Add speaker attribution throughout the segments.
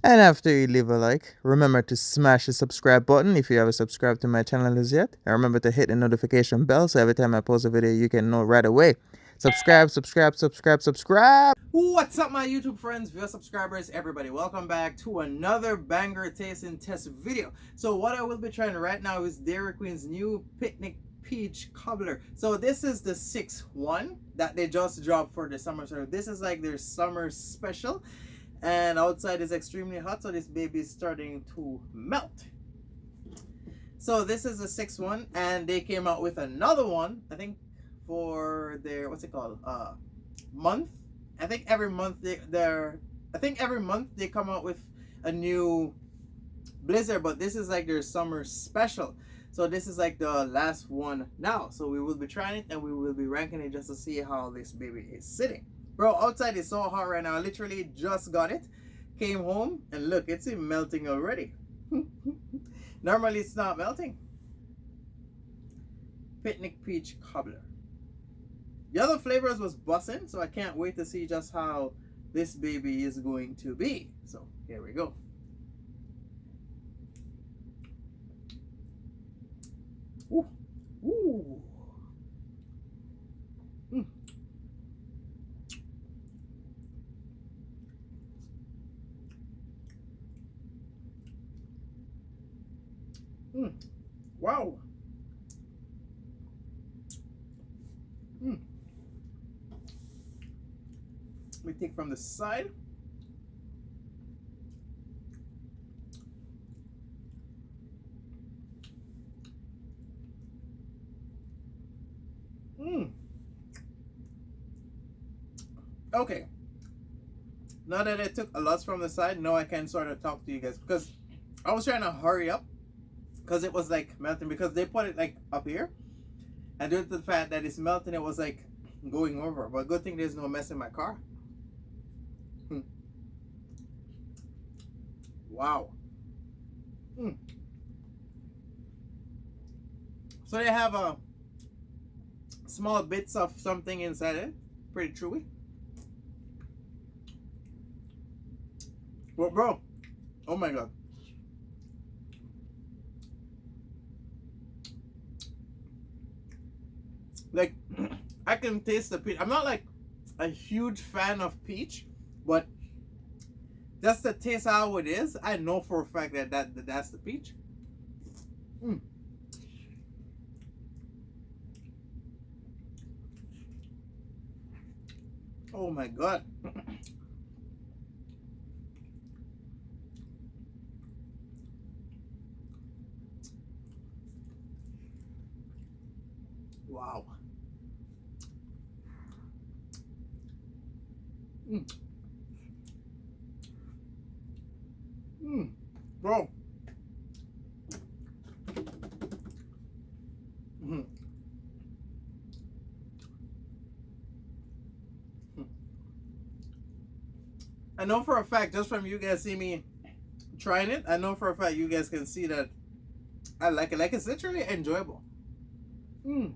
Speaker 1: And after you leave a like, remember to smash the subscribe button if you haven't subscribed to my channel as yet. And remember to hit the notification bell so every time I post a video, you can know right away. Subscribe, subscribe, subscribe, subscribe.
Speaker 2: What's up, my YouTube friends, viewer subscribers, everybody? Welcome back to another banger taste and test video. So what I will be trying right now is Dairy Queen's new Picnic Peach Cobbler. So this is the 6th one that they just dropped for the summer. So this is like their summer special. And outside is extremely hot, so this baby is starting to melt. So this is the 6th one, and they came out with another one, I think, for their, what's it called, month. I think every month they come out with a new blizzard, but this is like their summer special. So this is like the last one now. So we will be trying it and we will be ranking it just to see how this baby is sitting. Bro, outside is so hot right now. I literally just got it, came home, and look, it's melting already. Normally it's not melting. Picnic Peach Cobbler. The other flavors was bussin', so I can't wait to see just how this baby is going to be. So here we go. Ooh. Ooh. Mm. Mm. Wow. Mm. We take from the side. Mm. Okay. Now that I took a lot from the side, now I can sort of talk to you guys because I was trying to hurry up because it was like melting because they put it like up here, and due to the fact that it's melting, it was like going over. But good thing there's no mess in my car. Hmm. Wow. Mm. So they have small bits of something inside it. Pretty chewy. Well, bro. Oh my god. Like, I can taste the peach. I'm not like a huge fan of peach, but just the taste how it is, I know for a fact that, that's the peach. Mm. Oh my god. Wow. Mm. Mm. Bro. Mm. I know for a fact, just from you guys see me trying it, I know for a fact you guys can see that I like it. Like, it's literally enjoyable. Mm.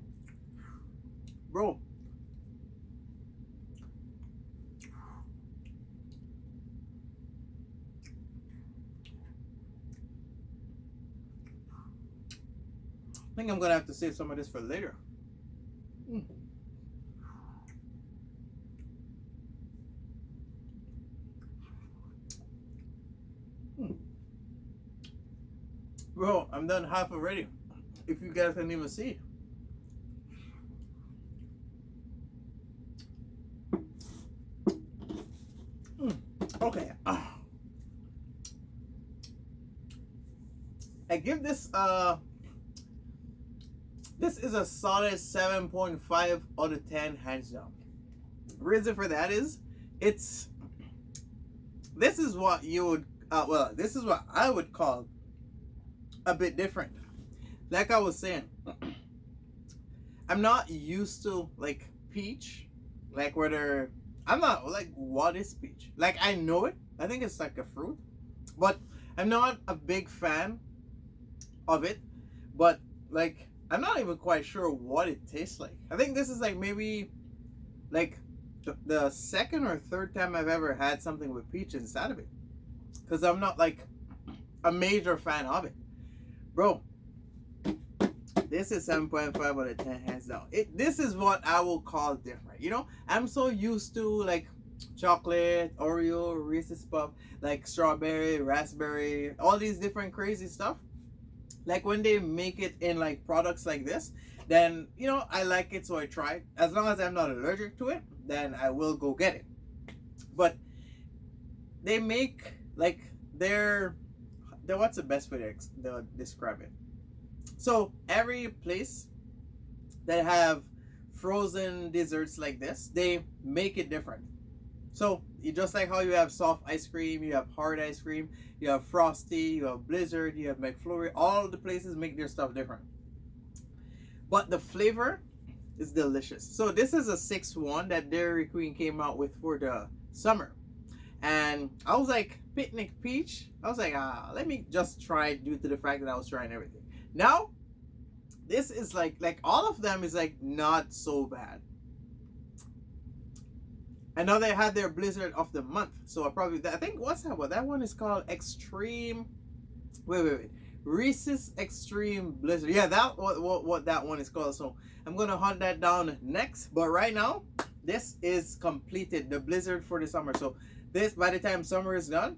Speaker 2: Bro. I think I'm gonna have to save some of this for later. Mm. Mm. Bro, I'm done half already. If you guys can even see. Mm. Okay. I give this this is a solid 7.5 out of 10 hands down. Reason for that is it's this is what you would well, this is what I would call a bit different. Like I was saying, I'm not used to like peach, like whether I'm not like what is peach? Like I know it. I think it's like a fruit, but I'm not a big fan of it. But like I'm not even quite sure what it tastes like. I think this is like maybe like the second or third time I've ever had something with peach inside of it. because I'm not like a major fan of it, bro. This is 7.5 out of 10 hands down. This is what I will call different. You know, I'm so used to like chocolate, Oreo, Reese's Puff, like strawberry, raspberry, all these different crazy stuff. Like when they make it in like products like this, then you know I like it, so I try it. As long as I'm not allergic to it, then I will go get it. But they make like their what's the best way to describe it? So every place that have frozen desserts like this, they make it different. So you just like how you have soft ice cream, you have hard ice cream, you have Frosty, you have Blizzard, you have McFlurry. All the places make their stuff different, but the flavor is delicious. So this is a 6-1 that Dairy Queen came out with for the summer, and I was like, picnic peach. I was like, let me just try it due to the fact that I was trying everything. Now, this is like all of them is like not so bad. I know they had their Blizzard of the month, so I think what's that one? That one is called Extreme. Wait. Reese's Extreme Blizzard. Yeah, that what that one is called. So I'm gonna hunt that down next. But right now, this is completed, the Blizzard for the summer. So this, by the time summer is done,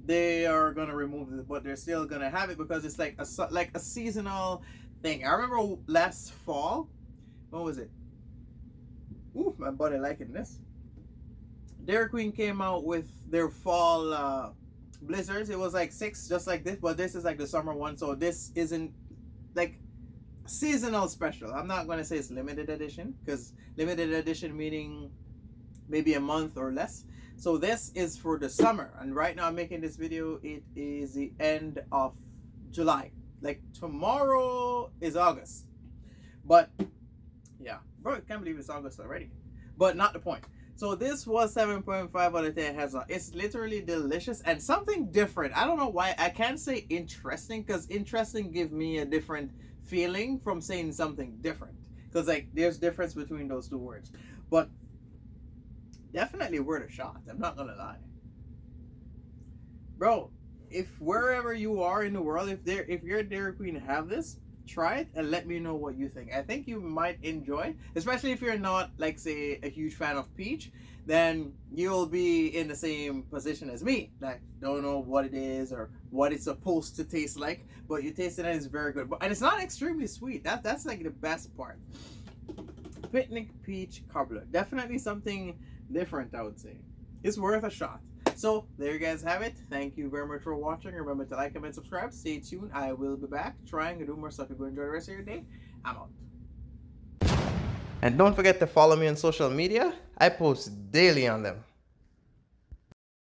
Speaker 2: they are gonna remove it, but they're still gonna have it because it's like a seasonal thing. I remember last fall, what was it? Ooh, my buddy liking this. Dairy Queen came out with their fall blizzards. It was like 6, just like this, but this is like the summer one. So this isn't like seasonal special. I'm not gonna say it's limited edition, because limited edition meaning maybe a month or less. So this is for the summer, and right now I'm making this video. It is the end of July. Like tomorrow is August, but yeah, bro, I can't believe it's August already. But not the point. So this was 7.5 out of 10 hands on. It's literally delicious and something different. I don't know why I can't say interesting, because interesting gives me a different feeling from saying something different, because like there's difference between those two words. But definitely worth a shot. I'm not gonna lie, bro. If wherever you are in the world, if you're a Dairy Queen, have this, try it and let me know what you think. I think you might enjoy, especially if you're not like say a huge fan of peach. Then you'll be in the same position as me, like don't know what it is or what it's supposed to taste like, but you taste it and it's very good. And it's not extremely sweet. That's like the best part. Picnic peach cobbler, definitely something different, I would say. It's worth a shot. So there you guys have it. Thank you very much for watching. Remember to like, comment, subscribe. Stay tuned. I will be back trying to do more stuff. You go enjoy the rest of your day. I'm out. And don't forget to follow me on social media. I post daily on them.